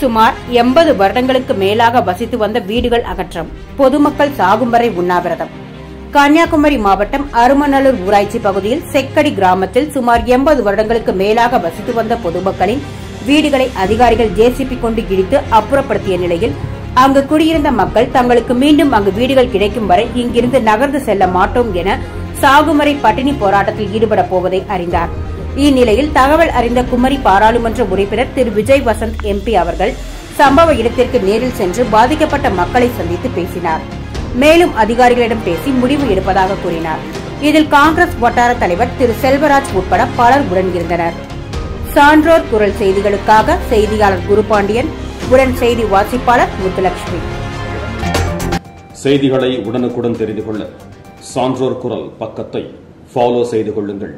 சுமார் 80 வருடங்களுக்கு மேலாக வசித்து வந்த வீடுகள் அகற்றம், பொதுமக்கள் சாகும் வரை உண்ணாவிரதம். கன்னியாகுமரி மாவட்டம் அருமநல்லூர் ஊராட்சி பகுதியில் செக்கடி கிராமத்தில் சுமார் 80 வருடங்களுக்கு மேலாக வசித்து வந்த பொதுமக்களின் வீடுகளை அதிகாரிகள் ஜேசிபி கொண்டு இடித்து அப்புறப்படுத்திய நிலையில் அங்கு குடியிருந்த மக்கள் தங்களுக்கு மீண்டும் அங்கு வீடுகள் கிடைக்கும் வரை இங்கிருந்து நகர்ந்து செல்ல மாட்டோம் என சாகுமறை பட்டினி போராட்டத்தில் ஈடுபட போவதை அறிந்தார். இந்நிலையில் தகவல் அறிந்த குமரி பாராளுமன்ற உறுப்பினர் திரு விஜய் வசந்த் எம்பி அவர்கள் சம்பவ இடத்திற்கு நேரில் சென்று பாதிக்கப்பட்ட மக்களை சந்தித்து பேசினார். மேலும் அதிகாரிகளிடம் பேசி முடிவு எடுப்பதாக கூறினார். இதில் காங்கிரஸ் வட்டார தலைவர் திரு செல்வராஜ் உட்பட பலர் உடன் இருந்தனர். சான்றோர் குரல் செய்திகளுக்காக செய்தியாளர் குருபாண்டியன், உடன் செய்தி வாசிப்பாளர் முத்துலட்சுமி. செய்திகளை உடனுக்குடன் தெரிந்து கொள்ள சான்றோர் குரல் பக்கத்தை ஃபாலோ செய்து கொள்ளுங்கள்.